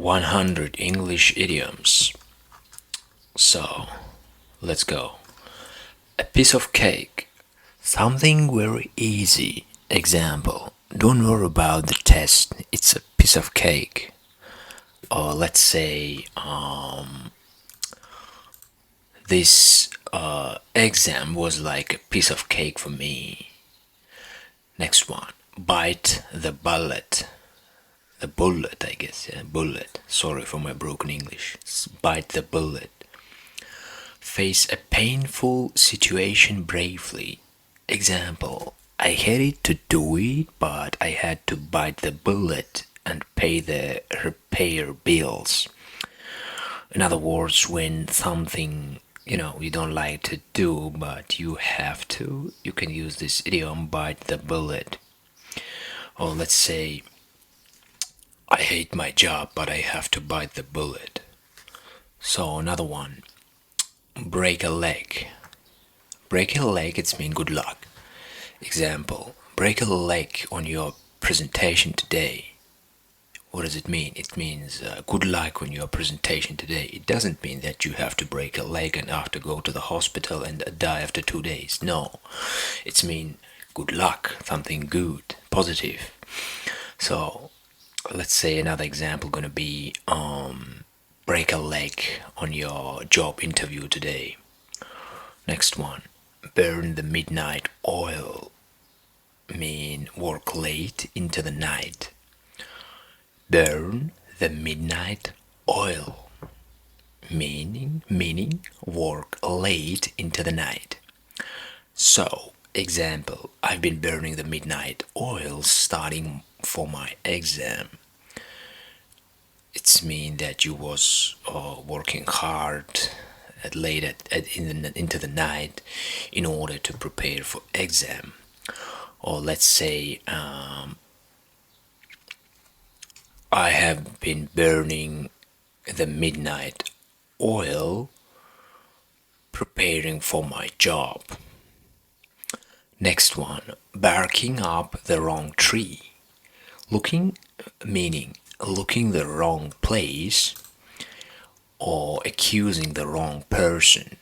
100 English idioms. So, let's go. A piece of cake. Something very easy. Example. Don't worry about the test. It's a piece of cake. Or let's say this exam was like a piece of cake for me. Next one. Bite the bullet. The bullet, I guess. Yeah, bullet. Sorry for my broken English. Bite the bullet. Face a painful situation bravely. Example. I hated to do it, but I had to bite the bullet and pay the repair bills. In other words, when something you don't like to do, but you have to, you can use this idiom, bite the bullet. Or let's say, I hate my job, but I have to bite the bullet. So another one, break a leg. Break a leg, it's mean good luck. Example, break a leg on your presentation today. What does it mean? It means good luck on your presentation today. It doesn't mean that you have to break a leg and have to go to the hospital and die after 2 days. No, it's mean good luck, something good, positive. So let's say another example gonna be break a leg on your job interview today. Next one, burn the midnight oil, mean work late into the night. Burn the midnight oil, meaning work late into the night. So example, I've been burning the midnight oil starting for my exam. It's mean that you was working hard into the night in order to prepare for exam. Or let's say I have been burning the midnight oil preparing for my job. Next one, barking up the wrong tree. Looking, meaning looking the wrong place or accusing the wrong person.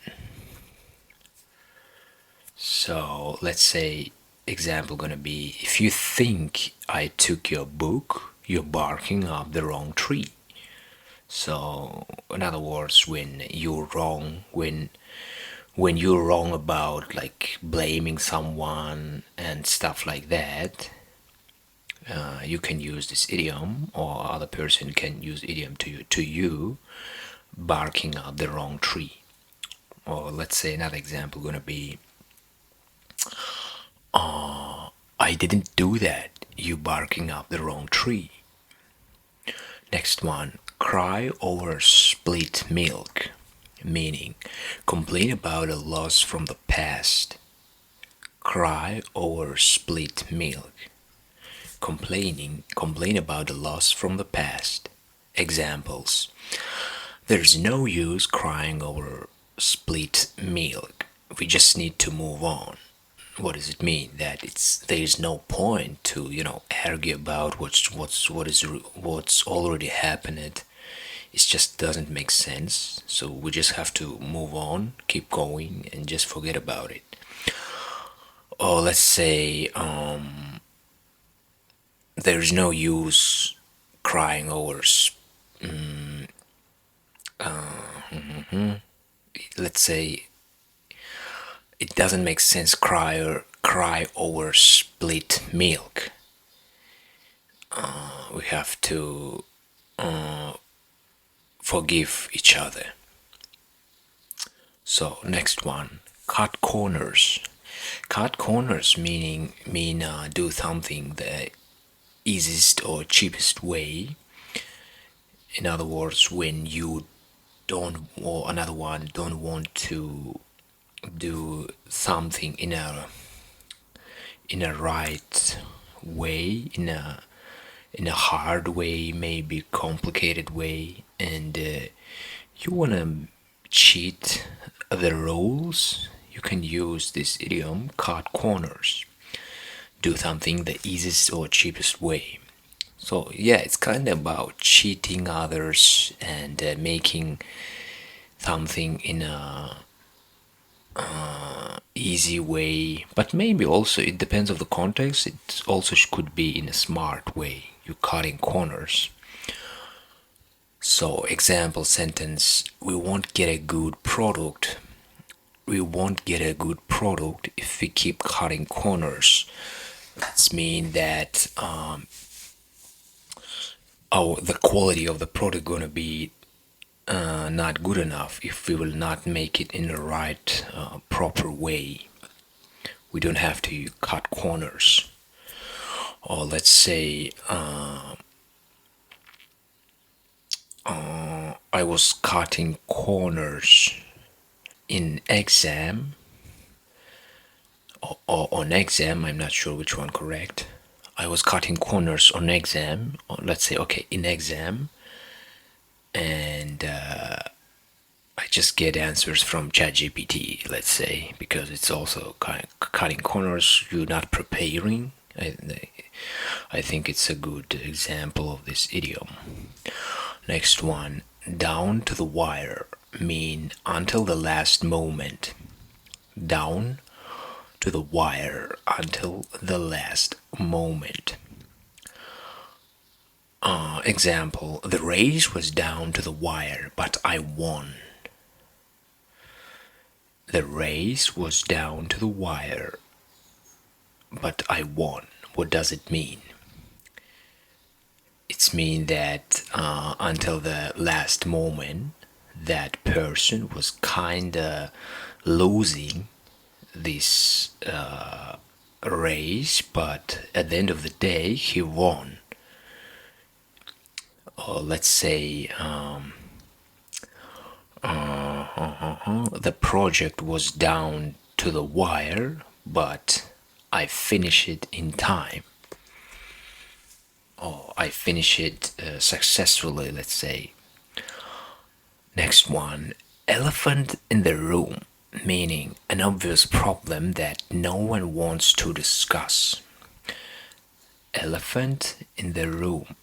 So let's say example gonna be, if you think I took your book, you're barking up the wrong tree. So in other words, when you're wrong, when you're wrong about like blaming someone and stuff like that, you can use this idiom, or other person can use idiom to you, barking up the wrong tree. Or let's say another example gonna be, I didn't do that, you barking up the wrong tree. Next one, cry over split milk, meaning complain about a loss from the past. Cry over split milk, complain about the loss from the past. Examples, there's no use crying over split milk, we just need to move on. What does it mean? That there's no point to argue about what's already happened. It just doesn't make sense, so we just have to move on, keep going, and just forget about it. Or let's say there's no use crying over let's say it doesn't make sense cry over split milk. We have to forgive each other. So next one, cut corners. Cut corners mean do something the easiest or cheapest way. In other words, when you don't, or another one, don't want to do something in a right way, in a hard way, maybe complicated way, and you wanna cheat the rules, you can use this idiom, cut corners. Do something the easiest or cheapest way. So yeah, it's kind of about cheating others and making something in a easy way. But maybe also it depends of the context. It also could be in a smart way. You're cutting corners. So example sentence: we won't get a good product. We won't get a good product if we keep cutting corners. That's mean that the quality of the product gonna be not good enough if we will not make it in the right proper way. We don't have to cut corners. Or let's say I was cutting corners in exam or on exam. I'm not sure which one correct. I was cutting corners on exam. Or let's say okay in exam, and I just get answers from ChatGPT, let's say, because it's also kind of cutting corners. You're not preparing. I think it's a good example of this idiom. Next one, down to the wire, mean until the last moment. Down to the wire until the last moment. Example, the race was down to the wire, but I won. The race was down to the wire, but I won. What does it mean? It's mean that until the last moment, that person was kinda losing this race, but at the end of the day, he won. Or let's say the project was down to the wire, but I finished it in time. Or I finished it successfully, let's say. Next one, elephant in the room, meaning an obvious problem that no one wants to discuss. Elephant in the room,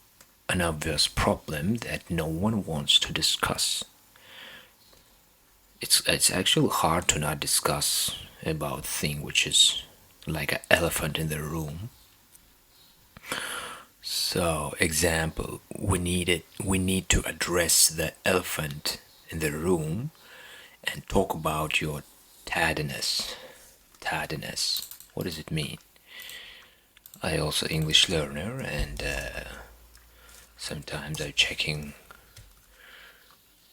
an obvious problem that no one wants to discuss. It's actually hard to not discuss about thing which is like an elephant in the room. So example, we need to address the elephant in the room and talk about your tardiness. Tardiness. What does it mean? I also English learner, and sometimes I'm checking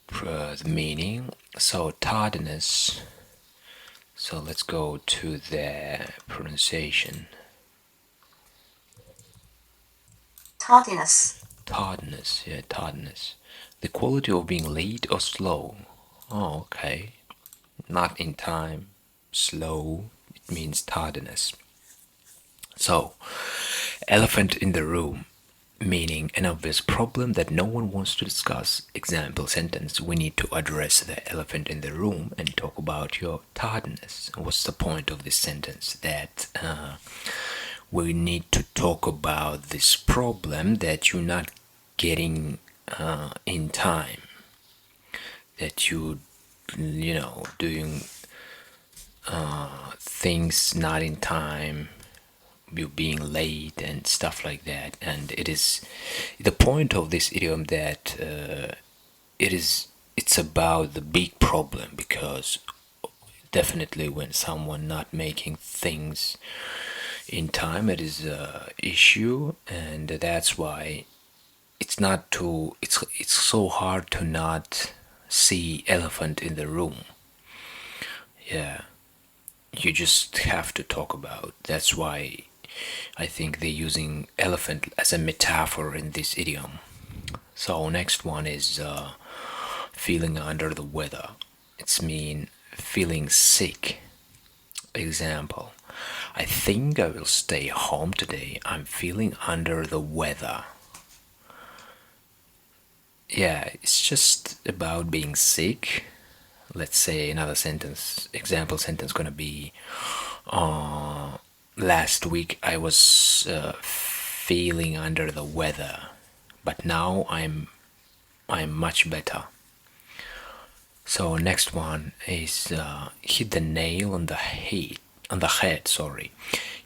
the meaning. So tardiness. So let's go to the pronunciation. Tardiness. Tardiness, yeah, tardiness. The quality of being late or slow. Oh, okay. Not in time, slow. It means tardiness. So, elephant in the room, meaning an obvious problem that no one wants to discuss. Example sentence: we need to address the elephant in the room and talk about your tardiness. What's the point of this sentence? That we need to talk about this problem that you're not getting in time, that you know doing things not in time, you being late and stuff like that. And it is the point of this idiom that it's about the big problem, because definitely when someone not making things in time, it is a issue. And that's why it's so hard to not see elephant in the room. Yeah, you just have to talk about. That's why I think they're using elephant as a metaphor in this idiom. So next one is feeling under the weather. It's mean feeling sick. Example, I think I will stay home today. I'm feeling under the weather. Yeah, it's just about being sick. Let's say another sentence, example sentence gonna be last week I was feeling under the weather, but now I'm much better. So next one is hit the nail on the head. Sorry,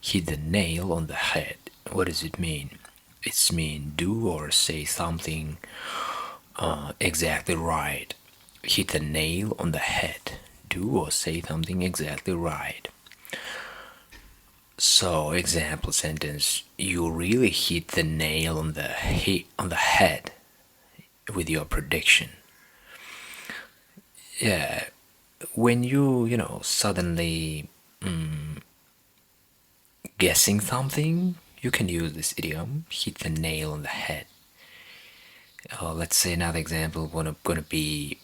hit the nail on the head. What does it mean? It's mean do or say something exactly right. Hit the nail on the head. Do or say something exactly right. So example sentence: you really hit the nail on the head with your prediction. Yeah, when suddenly guessing something, you can use this idiom: hit the nail on the head. Let's say another example gonna be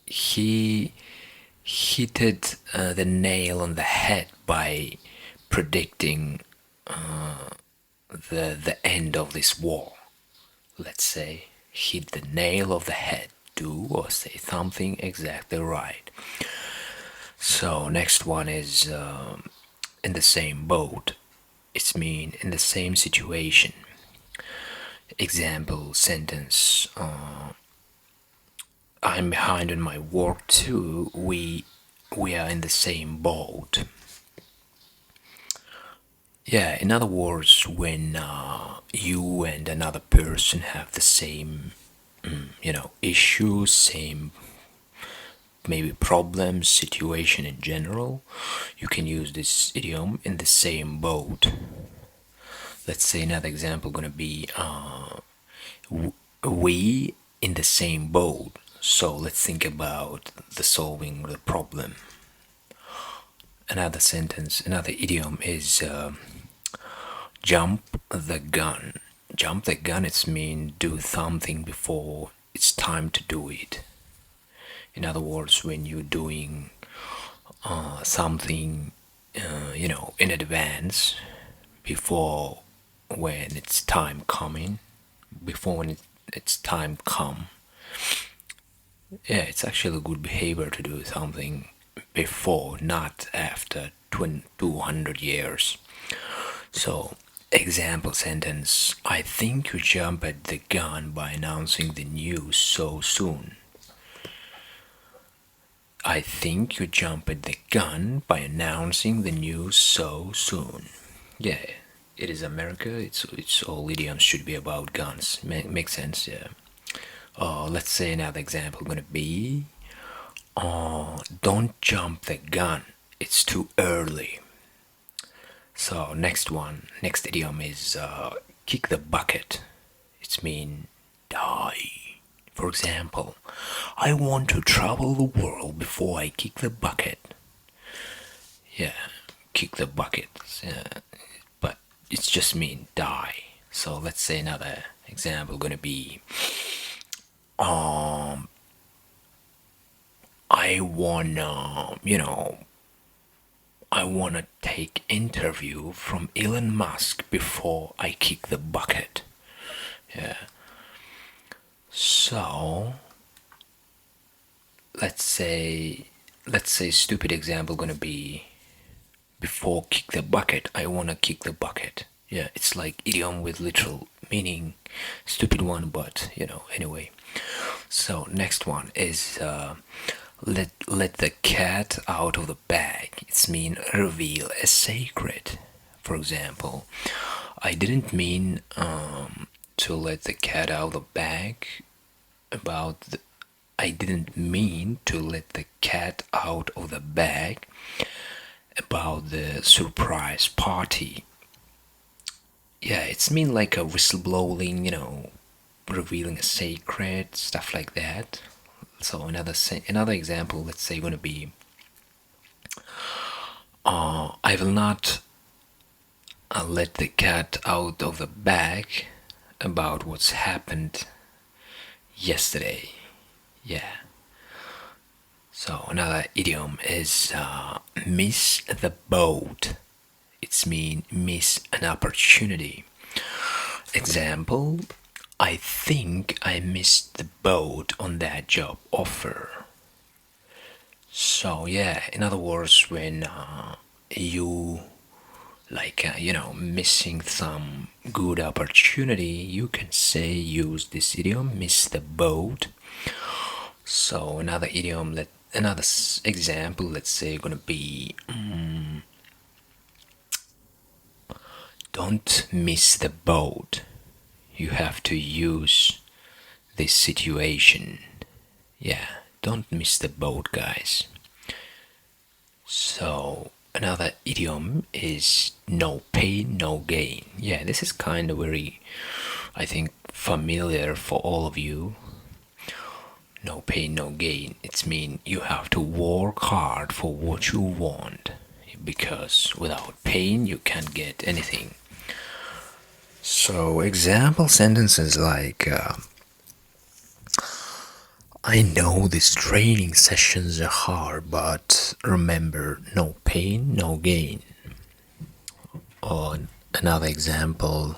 he hit the nail on the head by predicting the end of this war. Let's say hit the nail of the head. Do or say something exactly right. So next one is in the same boat. It's mean in the same situation. Example sentence: I'm behind on my work too. We are in the same boat. Yeah, in other words, when you and another person have the same, issues, same maybe problems, situation in general, you can use this idiom: in the same boat. Let's say another example gonna be we in the same boat. So let's think about the solving the problem. Another sentence, another idiom is jump the gun. Jump the gun, it's mean do something before it's time to do it. In other words, when you're doing something, in advance, before when it's time coming, before when it's time come. Yeah, it's actually good behavior to do something before, not after 200 years. So, example sentence: I think you jump at the gun by announcing the news so soon. I think you jump at the gun by announcing the news so soon. Yeah, it is America. It's all idioms should be about guns. Makes sense. Yeah. Let's say another example gonna be, don't jump the gun. It's too early. So next idiom is kick the bucket. It's mean die. For example, I want to travel the world before I kick the bucket. Yeah, kick the bucket. But it's just mean die. So let's say another example gonna be, I wanna, I wanna take interview from Elon Musk before I kick the bucket. Yeah. So let's say stupid example gonna be, before kick the bucket, I wanna kick the bucket. Yeah, it's like idiom with literal meaning, stupid one, but anyway. So next one is let the cat out of the bag. It's mean reveal a secret. For example, I didn't mean to let the cat out of the bag about the, I didn't mean to let the cat out of the bag about the surprise party. Yeah, it's mean like a whistleblowing, revealing a secret, stuff like that. So another example, let's say, gonna be, I will not let the cat out of the bag about what's happened yesterday. Yeah. So another idiom is miss the boat. It's mean miss an opportunity. Example: I think I missed the boat on that job offer. So yeah, in other words, when you like missing some good opportunity, you can say use this idiom, miss the boat. So another idiom, another example, let's say gonna be don't miss the boat. You have to use this situation. Yeah, don't miss the boat, guys. So another idiom is no pain, no gain. Yeah, this is kind of very, I think, familiar for all of you. No pain, no gain. It's mean you have to work hard for what you want, because without pain you can't get anything. So example sentences like I know these training sessions are hard, but remember, no pain, no gain. Or another example,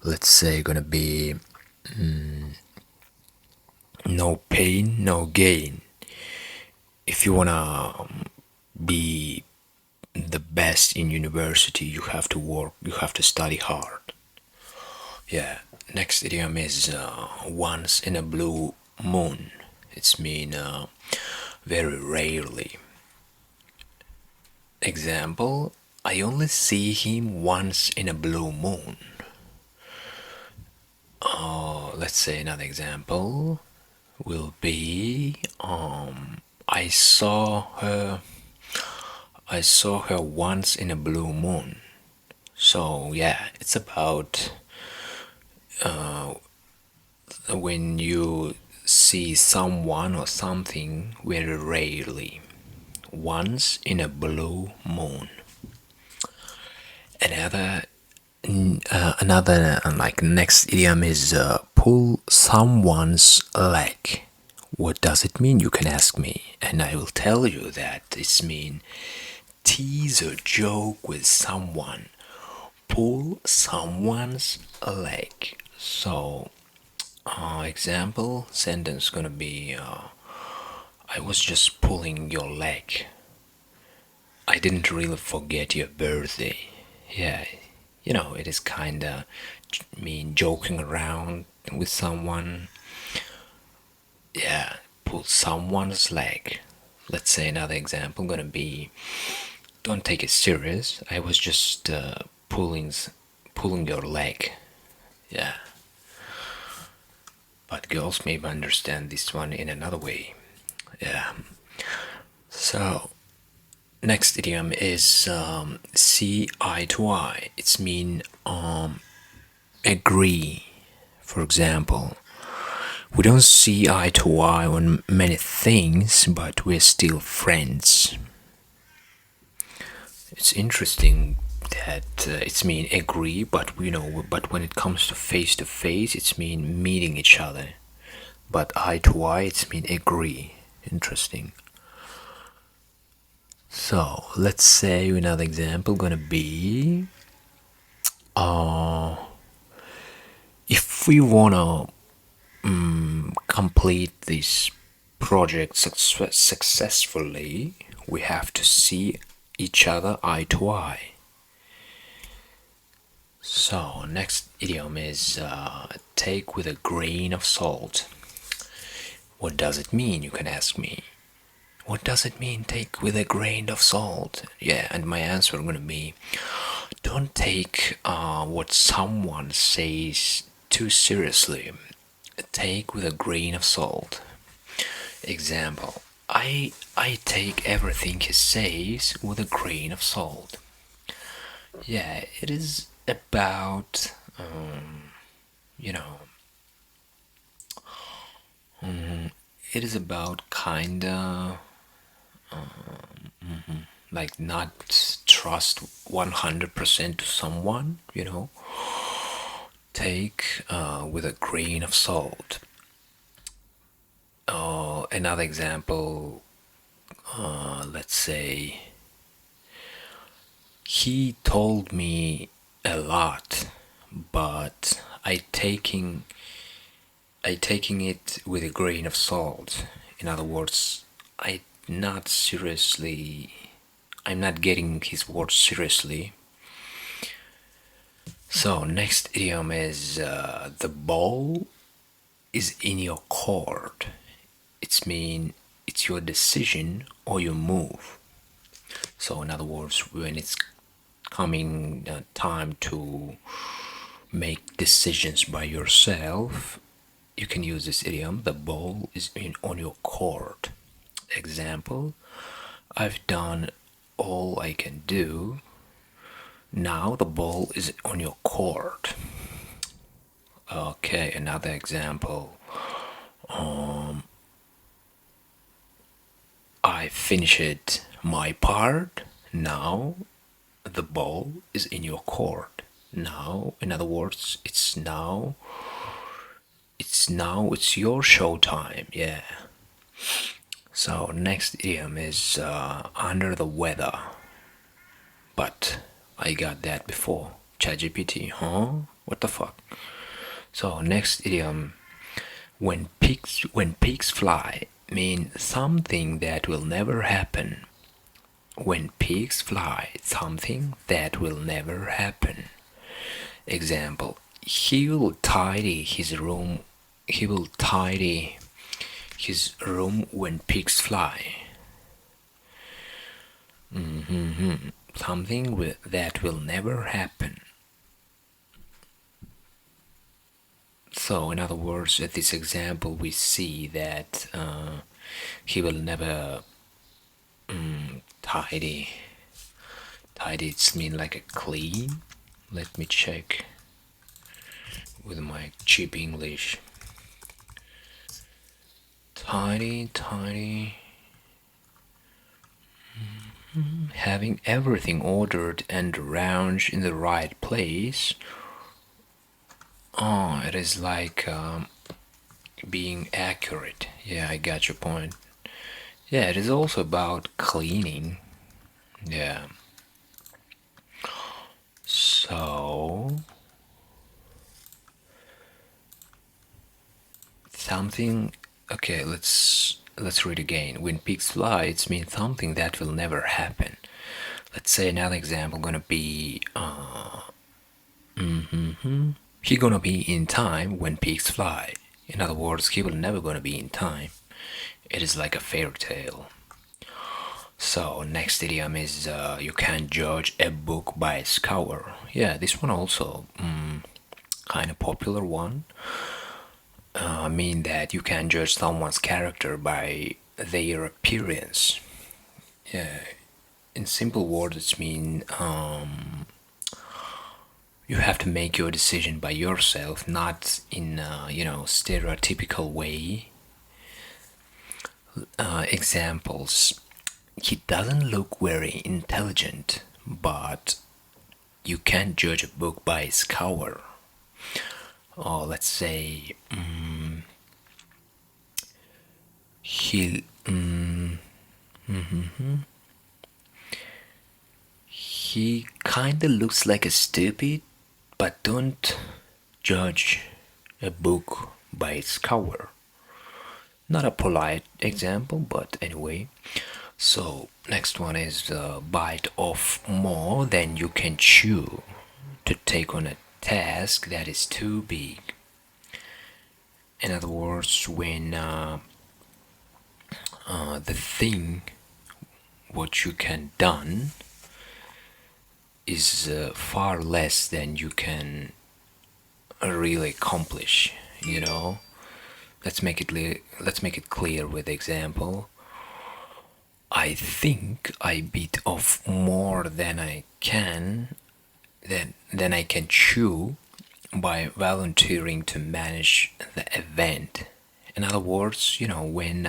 let's say gonna be no pain, no gain. If you wanna be the best in university, you have to work, you have to study hard. Yeah. Next idiom is once in a blue moon. It's mean very rarely. Example, I only see him once in a blue moon. Let's say another example will be I saw her once in a blue moon. So yeah, it's about when you see someone or something very rarely, once in a blue moon. Another like next idiom is pull someone's leg. What does it mean? You can ask me, and I will tell you that it's mean tease or joke with someone. Pull someone's leg. So, example sentence gonna be I was just pulling your leg. I didn't really forget your birthday. Yeah, it is kinda mean joking around with someone. Yeah, pull someone's leg. Let's say another example gonna be don't take it serious. I was just pulling your leg. Yeah. But girls maybe understand this one in another way. Yeah. So next idiom is see eye to eye. It's mean agree. For example, we don't see eye to eye on many things, but we're still friends. It's interesting that it's mean agree, but but when it comes to face, it's mean meeting each other. But eye to eye, it's mean agree. Interesting. So let's say another example gonna be if we wanna complete this project successfully, we have to see each other eye to eye. So next idiom is take with a grain of salt. What does it mean? You can ask me. What does it mean, take with a grain of salt? Yeah, and my answer is going to be don't take what someone says too seriously. Take with a grain of salt. Example, I take everything he says with a grain of salt. Yeah, it is about, you know, it is about kinda like not trust 100% to someone. Take with a grain of salt. Another example, let's say, he told me a lot, but I taking it with a grain of salt. In other words, I not seriously I'm not getting his words seriously. So next idiom is the ball is in your court. It's mean it's your decision or your move. So in other words, when it's coming time to make decisions by yourself, you can use this idiom. The ball is on your court. Example: I've done all I can do. Now the ball is on your court. Okay, another example. I finished my part. Now the ball is in your court. Now, in other words, it's your show time. Yeah. So next idiom is under the weather. But I got that before. ChatGPT, huh? What the fuck? So next idiom, when pigs fly, mean something that will never happen. When pigs fly, something that will never happen. Example: he will tidy his room. He will tidy his room when pigs fly. Something that will never happen. So, in other words, at this example, we see that he will never tidy. Tidy, it's mean like a clean. Let me check with my cheap English. Tidy, tidy. Having everything ordered and arranged in the right place. Oh, it is like being accurate. Yeah, I got your point. Yeah, it is also about cleaning. Yeah. So something. Okay, let's read again. When pigs fly, it means something that will never happen. Let's say another example gonna be he gonna be in time when pigs fly. In other words, he will never gonna be in time. It is like a fairy tale. So next idiom is you can't judge a book by its cover. Yeah, this one also kind of popular one. I mean that you can judge someone's character by their appearance. Yeah, in simple words, it means you have to make your decision by yourself, not in stereotypical way. Examples: he doesn't look very intelligent, but you can't judge a book by its cover. Or let's say he he kinda looks like a stupid, but don't judge a book by its cover. Not a polite example, but anyway. So next one is bite off more than you can chew to take on a task that is too big. In other words, when the thing what you can done is far less than you can really accomplish. You know, let's make it clear with example. I think I bit off more than I can than I can chew by volunteering to manage the event. In other words, when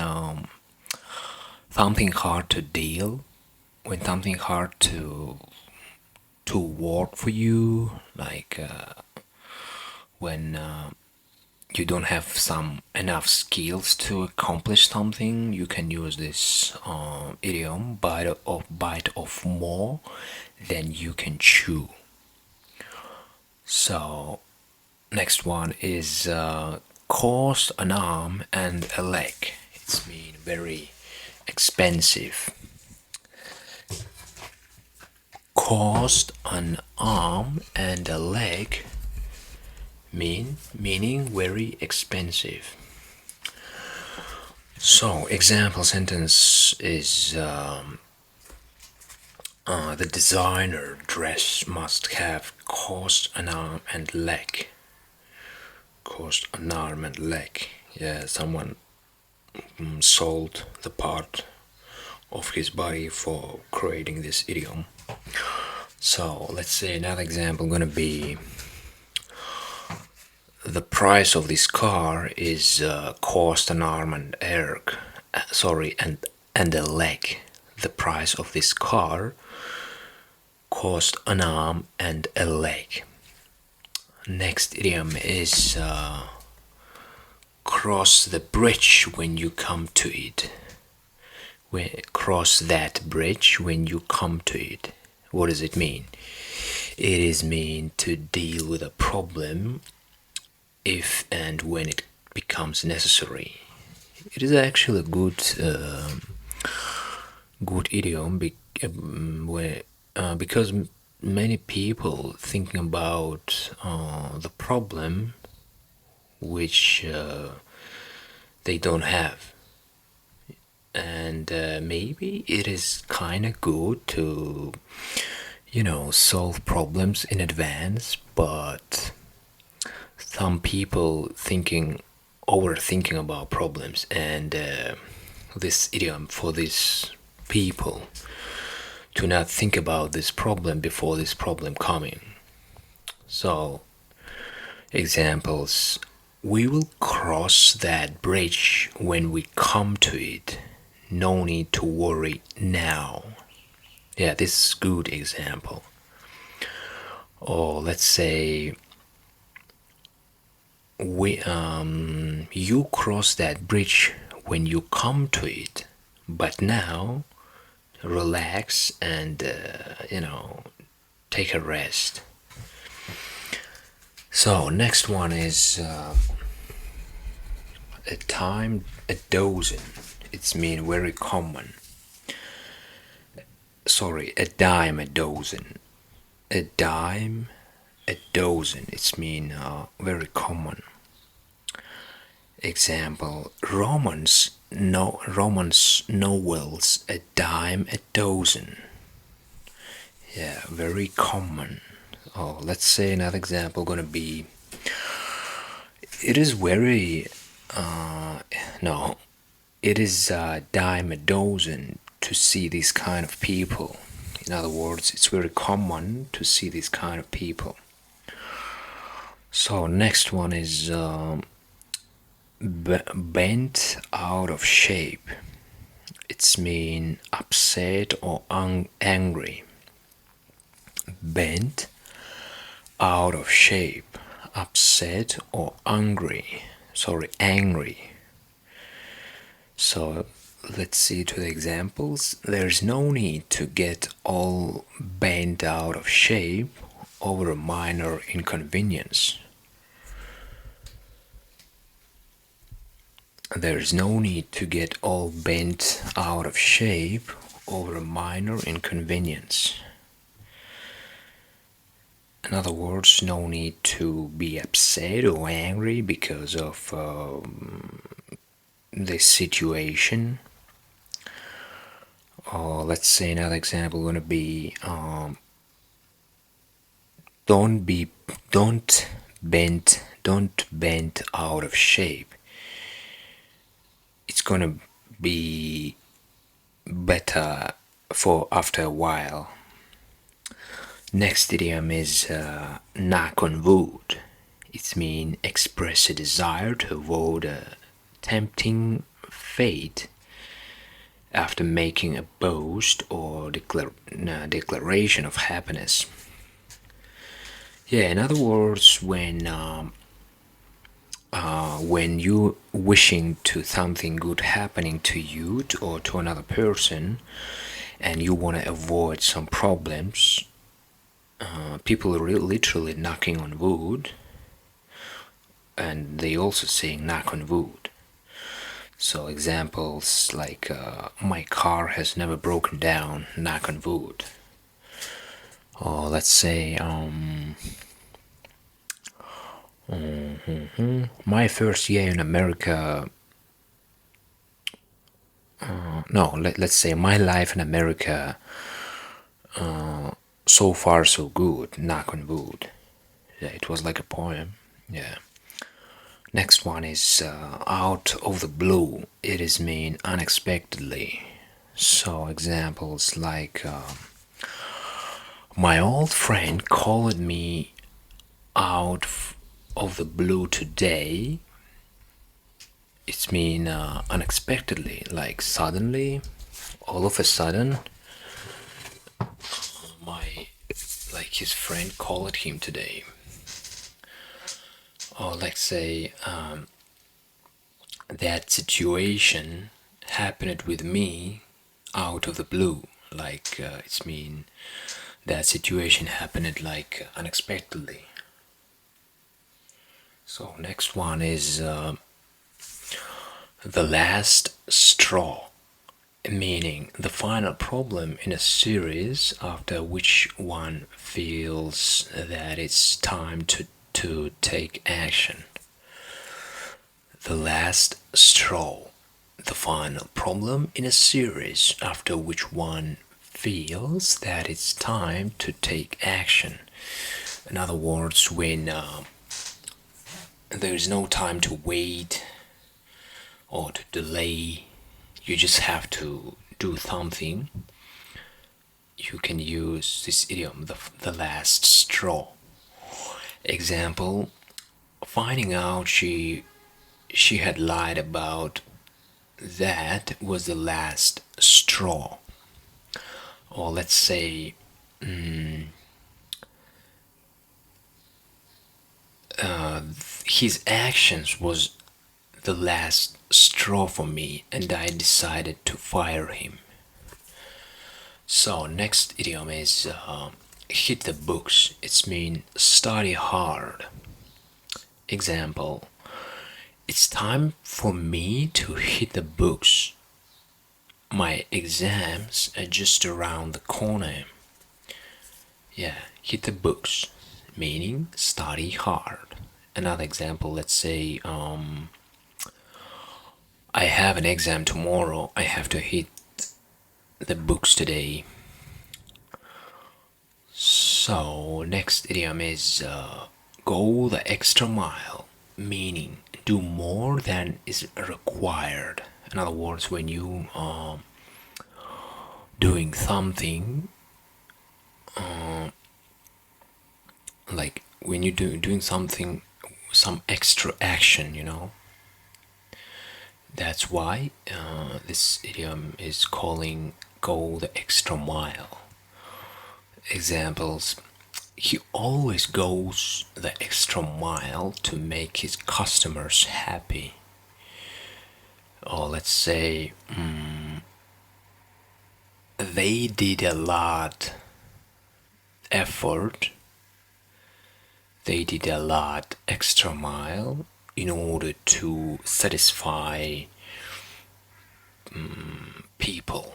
something hard to deal, when something hard to work for you, like when you don't have some enough skills to accomplish something, you can use this idiom: bite off more than you can chew. So next one is cost an arm and a leg. It's mean very expensive. cost an arm and a leg, meaning very expensive. So, example sentence is the designer dress must have cost an arm and leg. Cost an arm and leg. Yeah, someone sold the part of his body for creating this idiom. So let's say another example gonna be the price of this car is cost an arm and and a leg. The price of this car cost an arm and a leg. Next idiom is cross the bridge when you come to it. Cross that bridge when you come to it. What does it mean? It is mean to deal with a problem if and when it becomes necessary. It is actually a good idiom because many people thinking about the problem which they don't have, and maybe it is kind of good to solve problems in advance, but some people overthinking about problems, and this idiom for these people to not think about this problem before this problem coming. So examples: we will cross that bridge when we come to it. No need to worry now. Yeah, this is a good example. Or let's say you cross that bridge when you come to it, but now relax and take a rest. So next one is a time a dozen. It's mean very common. Sorry, a dime a dozen. A dime a dozen. It's mean very common. Example: Romans novels a dime a dozen. Yeah, very common. Oh, let's say another example gonna be. It is very no. It is a dime a dozen to see these kind of people. In other words, it's very common to see these kind of people. So next one is bent out of shape. It's mean upset or angry. Bent out of shape, upset or angry. So let's see to the examples. There's no need to get all bent out of shape over a minor inconvenience. There's no need to get all bent out of shape over a minor inconvenience. In other words, no need to be upset or angry because of the situation. Or let's say another example gonna be don't bend out of shape. It's gonna be better for after a while. Next idiom is knock on wood. It means express a desire to avoid a tempting fate after making a boast or declaration of happiness. Yeah, in other words, when you wishing to something good happening to you or to another person, and you want to avoid some problems, people are literally knocking on wood, and they also saying knock on wood. So examples like my car has never broken down, knock on wood. Or let's say, my first year in America. No, let's say my life in America. So far, so good. Knock on wood. Yeah, it was like a poem. Yeah. Next one is out of the blue. It is mean unexpectedly. So examples like my old friend called me out of the blue today. It's mean unexpectedly, like suddenly, all of a sudden. My like his friend called him today. Or let's say that situation happened with me out of the blue. Like it's mean that situation happened like unexpectedly. So next one is the last straw, meaning the final problem in a series after which one feels that it's time to take action. The last straw, the final problem in a series after which one feels that it's time to take action. In other words, when there is no time to wait or to delay, you just have to do something. You can use this idiom, the last straw. Example, finding out she had lied about that was the last straw. Or let's say his actions was the last straw for me and I decided to fire him. So next idiom is hit the books. It's mean study hard. Example, it's time for me to hit the books. My exams are just around the corner. Yeah, hit the books, meaning study hard. Another example, let's say, I have an exam tomorrow. I have to hit the books today. So, next idiom is go the extra mile, meaning do more than is required. In other words, when you are doing something, like when you doing something, some extra action, that's why this idiom is calling go the extra mile. Examples, he always goes the extra mile to make his customers happy. Or let's say they did a lot effort, they did a lot extra mile in order to satisfy people.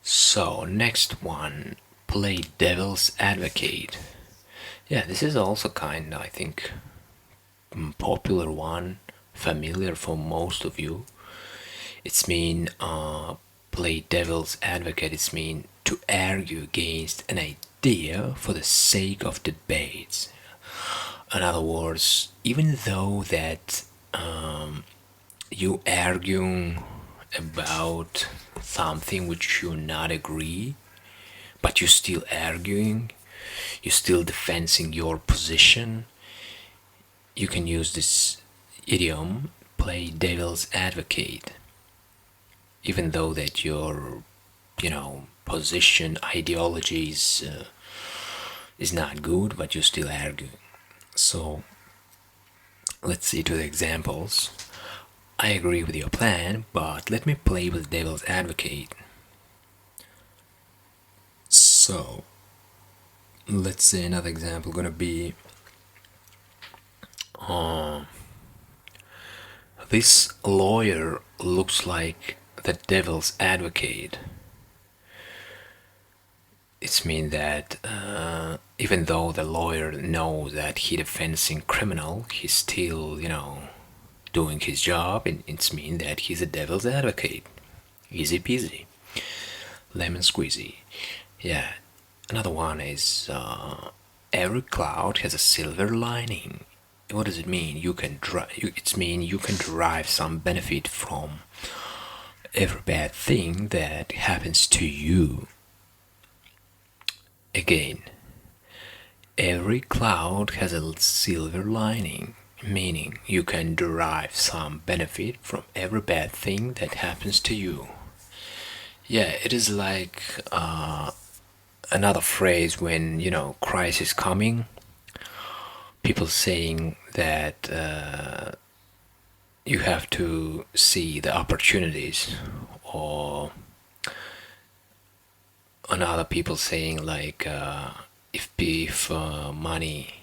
So next one, play devil's advocate. Yeah, this is also kind, I think, popular one, familiar for most of you. It's mean play devil's advocate. It's mean to argue against an idea for the sake of debates. In other words, even though that you argue about something which you not agree, but you're still arguing, you're still defending your position, you can use this idiom, play devil's advocate, even though that your position ideology is not good, but you're still arguing. So let's see to the examples. I agree with your plan, but let me play with devil's advocate. So let's say another example gonna be this lawyer looks like the devil's advocate. It's mean that even though the lawyer knows that he defending criminal, he's still, doing his job, and it's mean that he's a devil's advocate. Easy peasy, lemon squeezy. Yeah. Another one is every cloud has a silver lining. What does it mean? It's mean you can derive some benefit from every bad thing that happens to you. Again, every cloud has a silver lining, meaning you can derive some benefit from every bad thing that happens to you. Yeah, it is like another phrase when, crisis coming, people saying that you have to see the opportunities, or another people saying like if money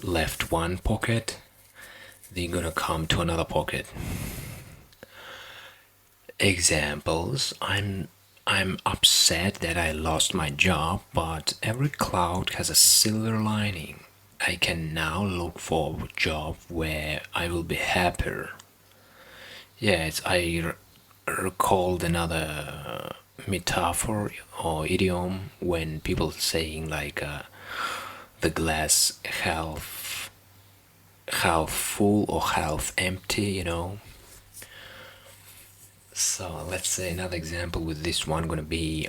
left one pocket, they're gonna come to another pocket. Examples: I'm upset that I lost my job, but every cloud has a silver lining. I can now look for a job where I will be happier. Yeah, I recalled another metaphor or idiom when people saying like the glass half full or half empty. So let's say another example with this one gonna be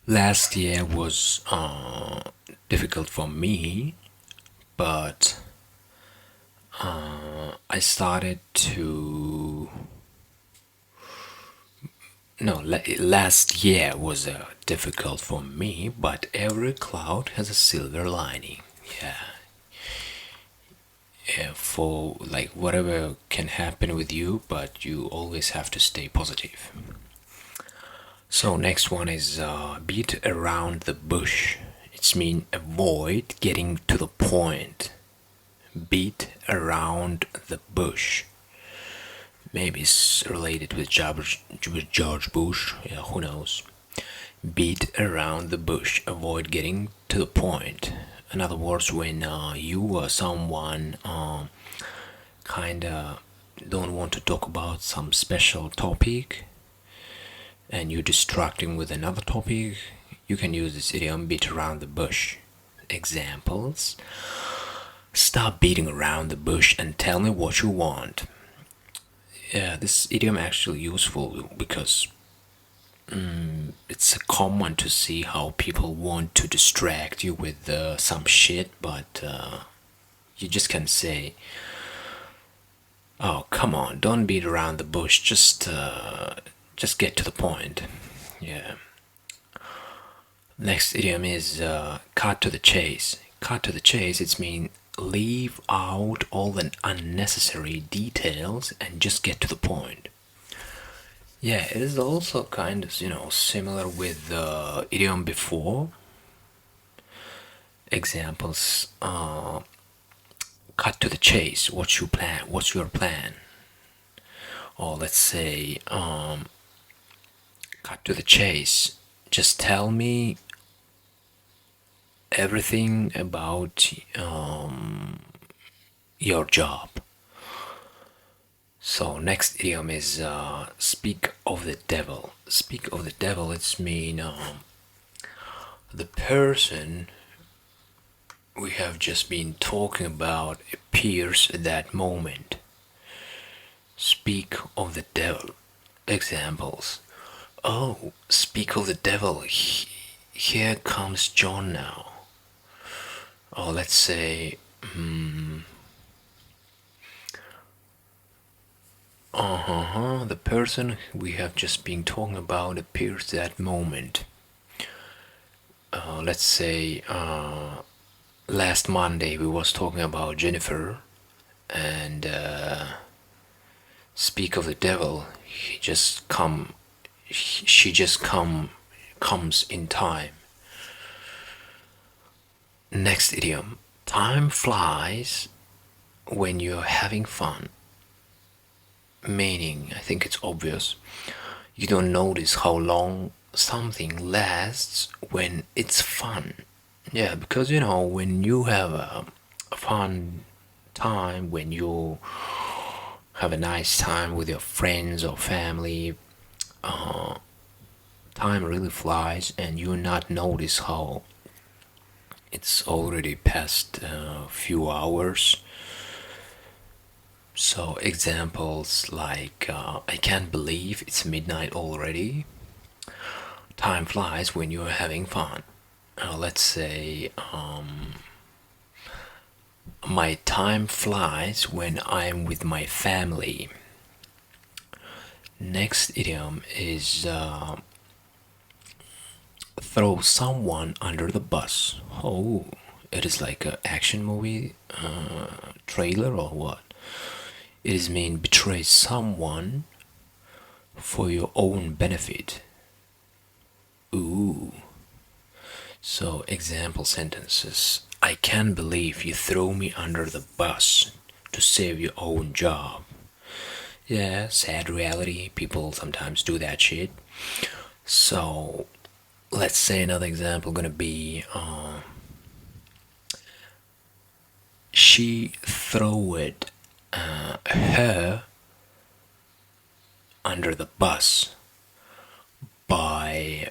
last year was difficult for me, but I started to no last year was difficult for me, but every cloud has a silver lining. Yeah. Yeah, for like whatever can happen with you, but you always have to stay positive. So next one is beat around the bush. It's mean avoid getting to the point. Beat around the bush. Maybe it's related with George Bush. Yeah, who knows? Beat around the bush. Avoid getting to the point. In other words, when you or someone kinda don't want to talk about some special topic and you're distracting with another topic, you can use this idiom beat around the bush. Examples: stop beating around the bush and tell me what you want. Yeah, this idiom actually useful because it's common to see how people want to distract you with some shit, but you just can say, "Oh, come on, don't beat around the bush. Just get to the point." Yeah. Next idiom is cut to the chase. Cut to the chase. It's mean leave out all the unnecessary details and just get to the point. Yeah, it is also kind of similar with the idiom before. Examples: cut to the chase. What's your plan? What's your plan? Or let's say cut to the chase. Just tell me everything about your job. So next idiom is speak of the devil. Speak of the devil. It's mean the person we have just been talking about appears at that moment. Speak of the devil. Examples: oh, speak of the devil. Here comes John now. Or let's say, the person we have just been talking about appears that moment. Let's say, last Monday we was talking about Jennifer, and speak of the devil, she just comes in time. Next idiom: time flies when you're having fun. Meaning, I think it's obvious. You don't notice how long something lasts when it's fun. Yeah, because when you have a fun time, when you have a nice time with your friends or family, time really flies and you not notice how it's already past a few hours. So examples like I can't believe it's midnight already. Time flies when you're having fun. Let's say my time flies when I'm with my family. Next idiom is throw someone under the bus. Oh, it is like an action movie trailer or what? It is mean betray someone for your own benefit. Ooh. So example sentences. I can't believe you throw me under the bus to save your own job. Yeah, sad reality. People sometimes do that shit. So let's say another example gonna be she throwed her under the bus by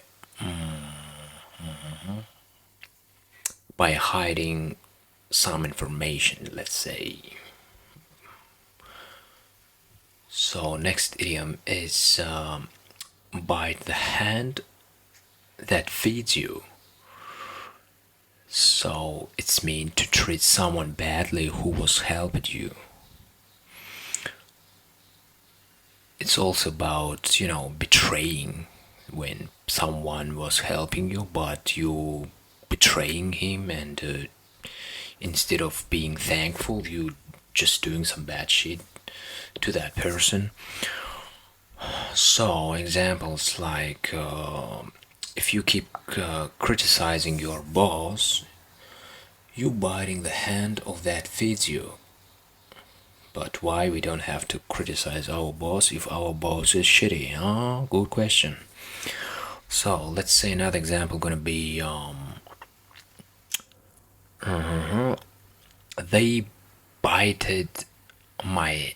hiding some information, let's say. So next idiom is bite the hand that feeds you. So it's mean to treat someone badly who was helping you. It's also about, betraying when someone was helping you, but you betraying him, and instead of being thankful, you just doing some bad shit to that person. So examples like if you keep criticizing your boss, you biting the hand of that feeds you. But why we don't have to criticize our boss if our boss is shitty? Huh? Good question. So let's say another example gonna be they bited my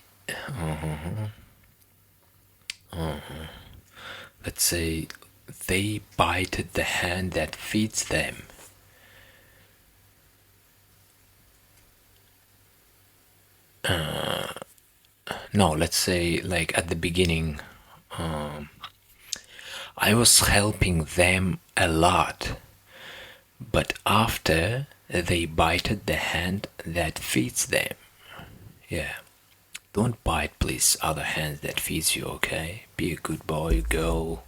let's say they bited the hand that feeds them. No, let's say like at the beginning, I was helping them a lot, but after they bited the hand that feeds them. Yeah. Don't bite, please, other hand that feeds you, okay? Be a good boy, girl,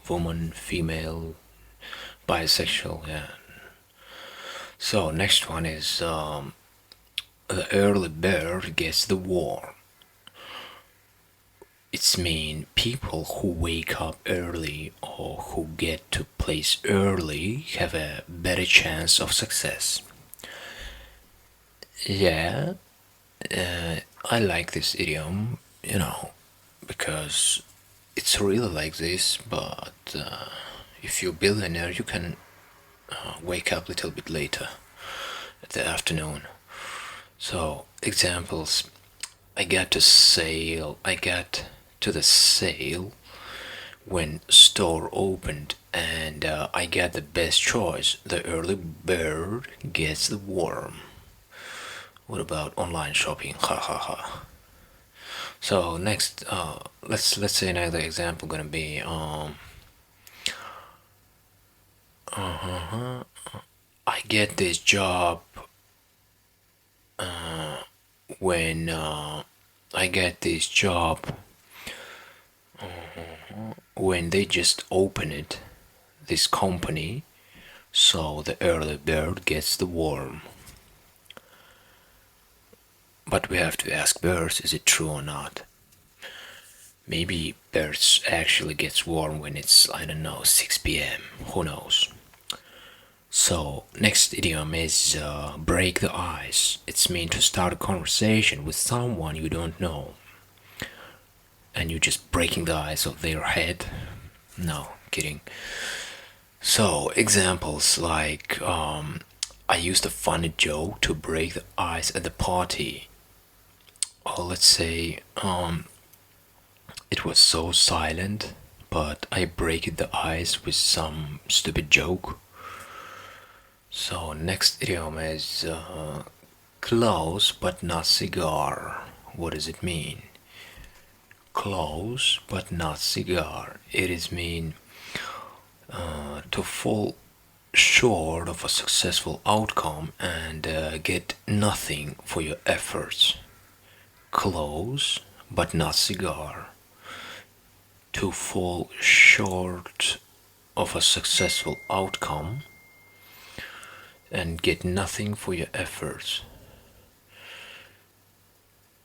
woman, female, bisexual, yeah. So, next one is the early bird gets the worm. It's mean people who wake up early or who get to place early have a better chance of success. Yeah, I like this idiom, because it's really like this, but if you're a billionaire, you can wake up a little bit later at the afternoon. So, examples I got to the sale when store opened, and I got the best choice. The early bird gets the worm. What about online shopping? Ha ha ha. So next, let's say another example gonna be I get this job when I get this job when they just open it, this company, so the early bird gets the worm. But we have to ask birds, is it true or not? Maybe birds actually gets warm when it's, I don't know, 6 p.m. Who knows? So next idiom is break the ice. It's mean to start a conversation with someone you don't know. and you're just breaking the ice of their head. No, kidding. So, examples like I used a funny joke to break the ice at the party. Or let's say it was so silent, but I break the ice with some stupid joke. So, next idiom is close but not cigar. What does it mean? Close but not cigar. It is mean to fall short of a successful outcome and get nothing for your efforts. Close but not cigar. To fall short of a successful outcome and get nothing for your efforts.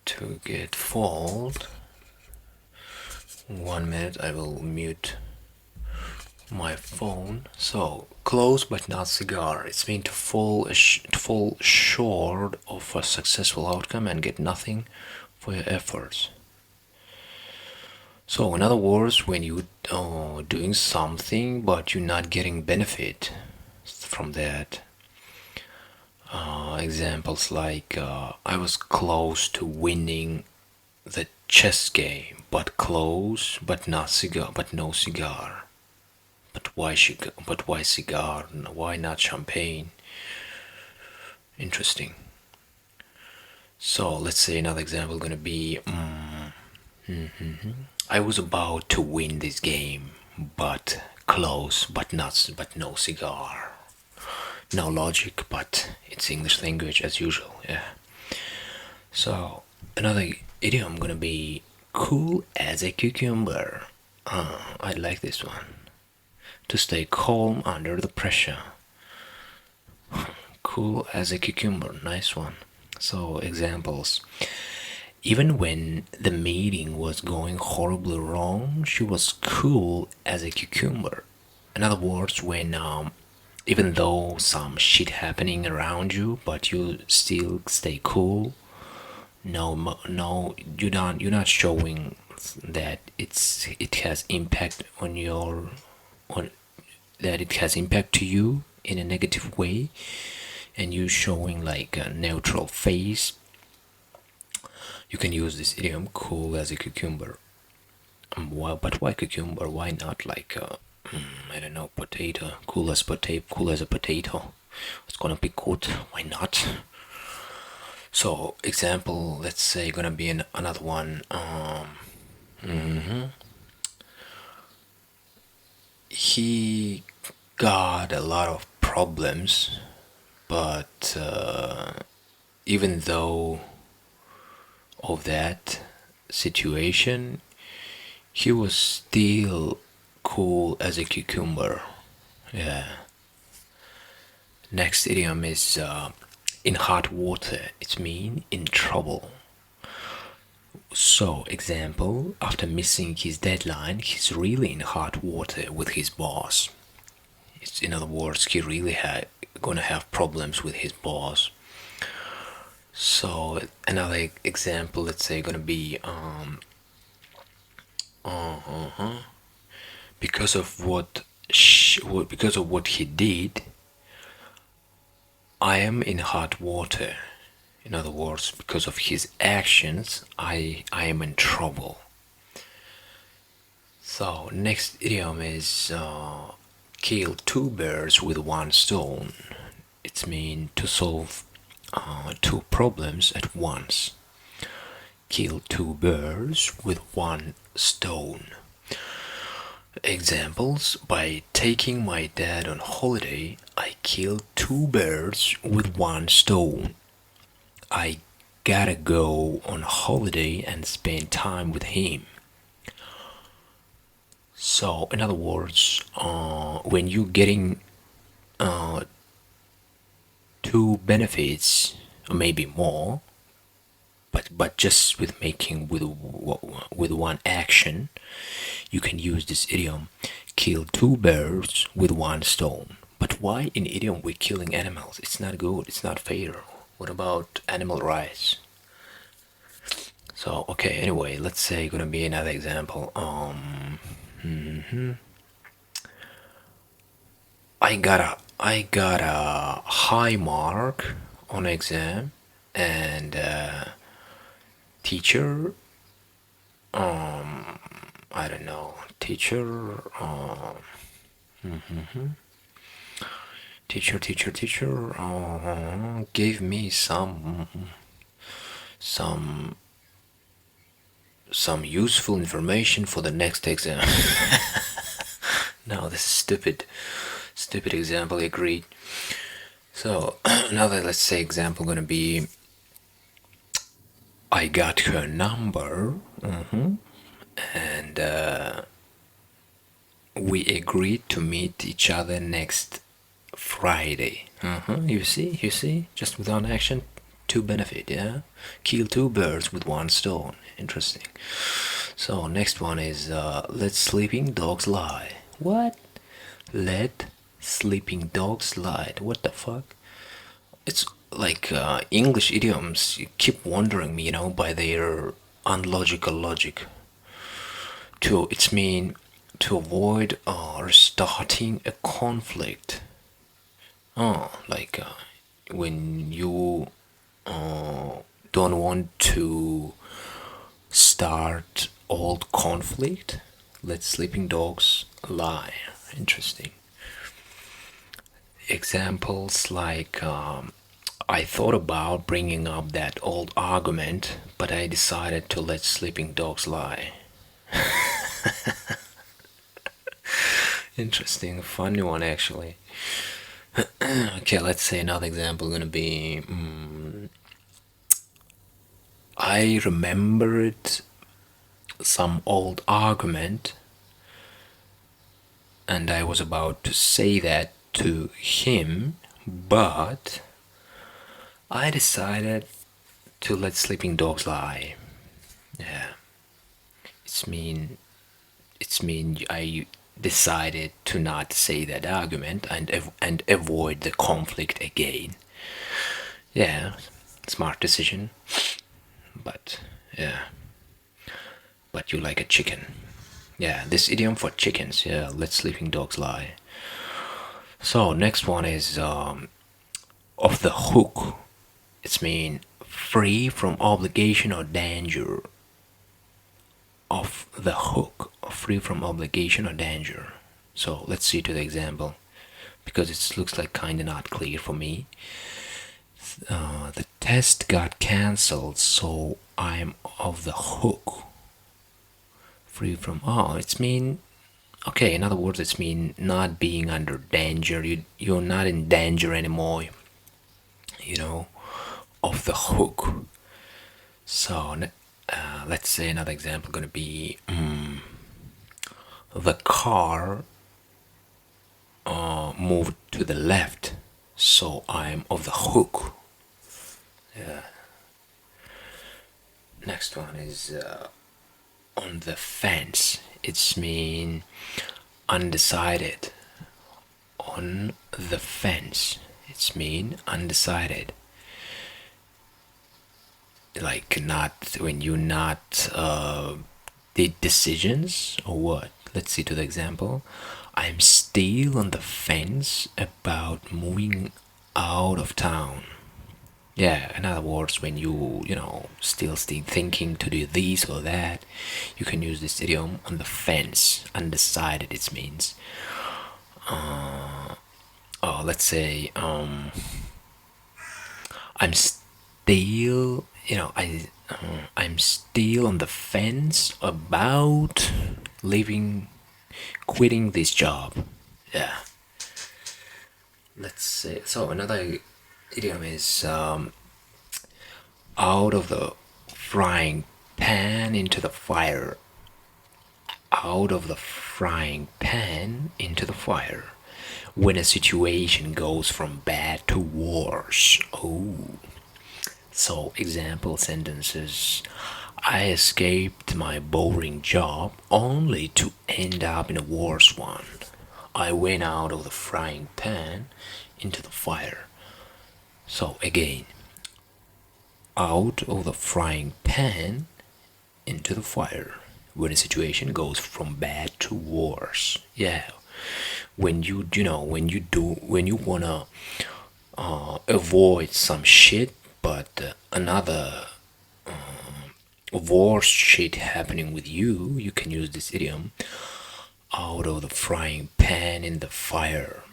To get fooled. 1 minute, I will mute my phone. So, close but not cigar. It's mean to fall short of a successful outcome and get nothing for your efforts. So, in other words, when you doing something but you're not getting benefit from that. Examples like I was close to winning the chess game, but close, but not cigar, but no cigar. But why cigar? But why cigar? Why not champagne? Interesting. So let's say another example gonna be I was about to win this game, but close, but no cigar. No logic, but it's English language as usual. Yeah. So another idiom gonna be cool as a cucumber. I like this one. To stay calm under the pressure. Cool as a cucumber. Nice one. So examples. Even when the meeting was going horribly wrong, she was cool as a cucumber. In other words, when even though some shit happening around you, but you still stay cool. No, you're not showing that it has impact on your on that it has impact to you in a negative way, and you showing like a neutral face. You can use this idiom cool as a cucumber. But why cucumber? Why not like I don't know, potato? Cool as potato. Cool as a potato. It's gonna be good. Why not? So example, let's say gonna be another one. He got a lot of problems, but even though of that situation, he was still cool as a cucumber. Yeah. Next idiom is in hot water. It means in trouble. So, example, after missing his deadline, he's really in hot water with his boss. In other words, he really gonna have problems with his boss. So another example, let's say, gonna be because of because of what he did, I am in hot water. In other words, because of his actions, I am in trouble. So next idiom is kill two birds with one stone. It means to solve two problems at once. Kill two birds with one stone. Examples: by taking my dad on holiday, I killed two birds with one stone. I gotta go on holiday and spend time with him. So, in other words, when you're getting two benefits, or maybe more, but just with making with one action, you can use this idiom: kill two birds with one stone. But why in idiom we're killing animals? It's not good. It's not fair. What about animal rights? So okay, anyway, let's say gonna be another example. I got a high mark on exam, and teacher, I don't know, teacher gave me some some useful information for the next exam. No, this is stupid example. Agreed. So another, let's say, example gonna be, I got her number, and we agreed to meet each other next Friday. You see, just without action, two benefit. Yeah, kill two birds with one stone. Interesting. So next one is, let sleeping dogs lie. What? Let sleeping dogs lie. What the fuck? It's like English idioms. You keep wondering me, by their unlogical logic. It's mean to avoid starting a conflict. Like when you don't want to start old conflict, let sleeping dogs lie. Interesting. Examples like, I thought about bringing up that old argument, but I decided to let sleeping dogs lie. Interesting, funny one actually. Okay, let's say another example gonna be, I remembered some old argument, and I was about to say that to him, but I decided to let sleeping dogs lie. Yeah, it's mean I decided to not say that argument, and avoid the conflict again. Yeah, smart decision. But yeah, but you like a chicken. Yeah, this idiom for chickens. Yeah, let sleeping dogs lie. So next one is, off the hook. It's mean free from obligation or danger. Off the hook, free from obligation or danger. So let's see to the example, because it looks like kinda not clear for me. The test got cancelled, so I'm off the hook. Free from, it's mean, okay, in other words, it's mean not being under danger. You're not in danger anymore. You know, off the hook. So let's say another example gonna be, the car moved to the left, so I'm off the hook. Yeah. Next one is, on the fence. It's mean undecided. On the fence. It's mean undecided. Like not when you not did decisions or what. Let's see to the example. I'm still on the fence about moving out of town. Yeah, in other words, when still thinking to do this or that, you can use this idiom, on the fence, undecided. It means, let's say, I'm still, I'm still on the fence about leaving, quitting this job. Yeah. Let's say, so another idiom is, out of the frying pan into the fire. Out of the frying pan into the fire. When a situation goes from bad to worse. Oh. So, example sentences. I escaped my boring job only to end up in a worse one. I went out of the frying pan into the fire. So, again, out of the frying pan into the fire when a situation goes from bad to worse. Yeah, when when you wanna avoid some shit, but another worse shit happening with you, you can use this idiom: out of the frying pan in the fire.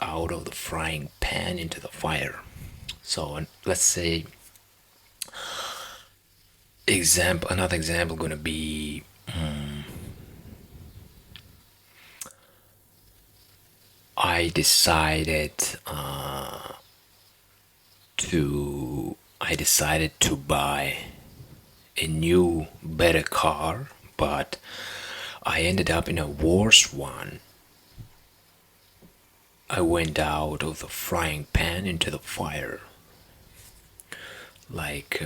Out of the frying pan into the fire. So let's say another example gonna be I decided to buy a new better car, but I ended up in a worse one. I went out of the frying pan into the fire. Like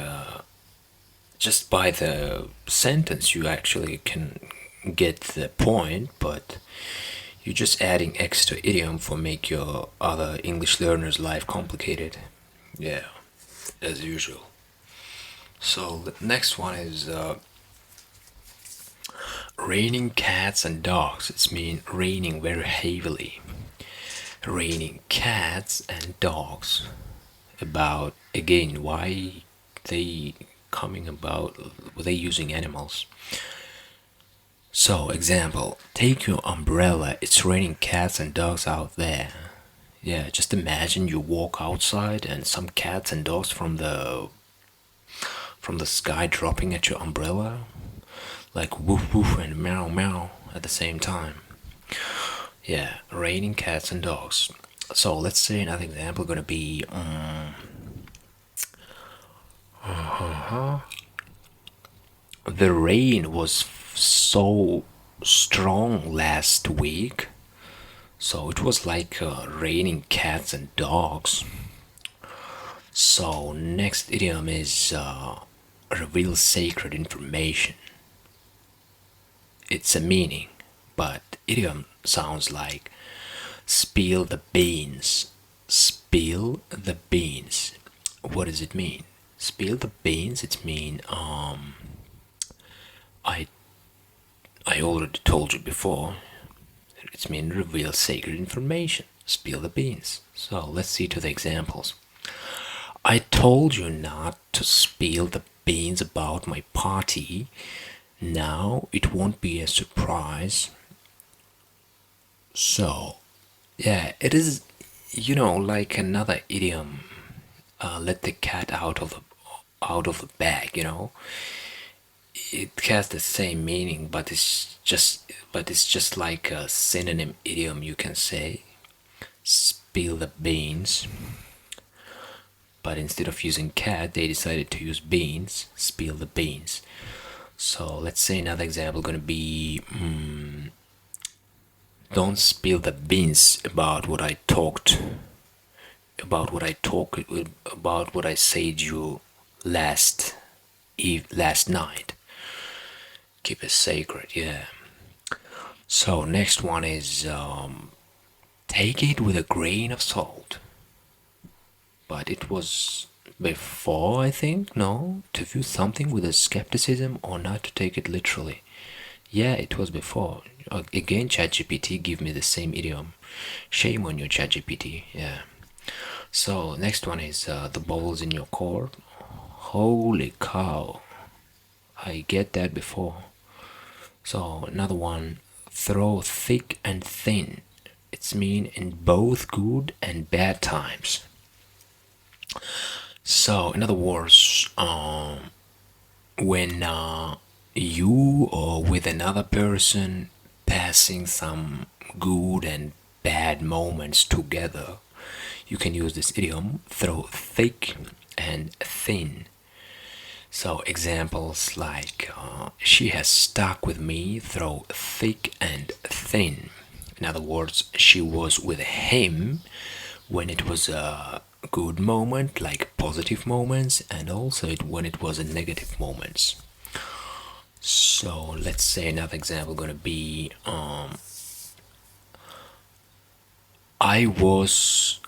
just by the sentence you actually can get the point, but you're just adding extra idiom for make your other English learners life complicated. Yeah, as usual. So the next one is raining cats and dogs. It's mean raining very heavily. Raining cats and dogs. About again why they coming about, were they using animals? So example, take your umbrella, it's raining cats and dogs out there. Yeah, just imagine you walk outside and some cats and dogs from the sky dropping at your umbrella, like woof woof and meow meow at the same time. Yeah, raining cats and dogs. So let's say another example gonna be the rain was so strong last week, so it was like raining cats and dogs. So next idiom is reveal sacred information. It's a meaning, but idiom sounds like spill the beans. Spill the beans. What does it mean? Spill the beans. It mean I I already told you before. It's mean reveal sacred information. Spill the beans. So let's see to the examples. I told you not to spill the beans about my party. Now it won't be a surprise. So, yeah, it is, like another idiom. Let the cat out of the bag. It has the same meaning, but it's just like a synonym idiom, you can say. Spill the beans. But instead of using cat, they decided to use beans. Spill the beans. So let's say another example gonna be don't spill the beans about what I said you last night. Keep it sacred, yeah. So next one is take it with a grain of salt. But it was before, I think, no, to view something with a skepticism or not to take it literally. Yeah, it was before. Again, ChatGPT give me the same idiom. Shame on you, ChatGPT. Yeah. So next one is the balls in your court. Holy cow! I get that before. So another one, throw thick and thin. It's mean in both good and bad times. So in other words, when you or with another person passing some good and bad moments together, you can use this idiom: throw thick and thin. So examples like she has stuck with me through thick and thin. In other words, she was with him when it was a good moment, like positive moments, and also when it was a negative moments. So let's say another example gonna be I was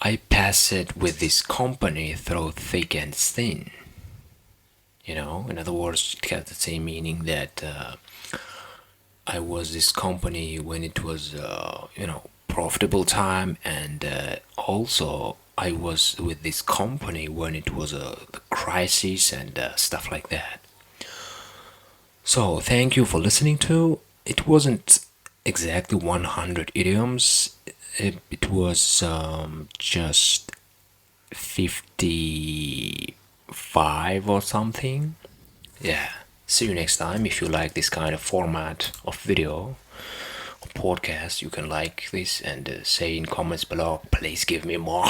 I pass it with this company through thick and thin. In other words, it has the same meaning that I was this company when it was, profitable time, and also I was with this company when it was a crisis and stuff like that. So thank you for listening to. It wasn't exactly 100 idioms. It was just 55 or something. Yeah. See you next time. If you like this kind of format of video or podcast, you can like this and say in comments below. Please give me more.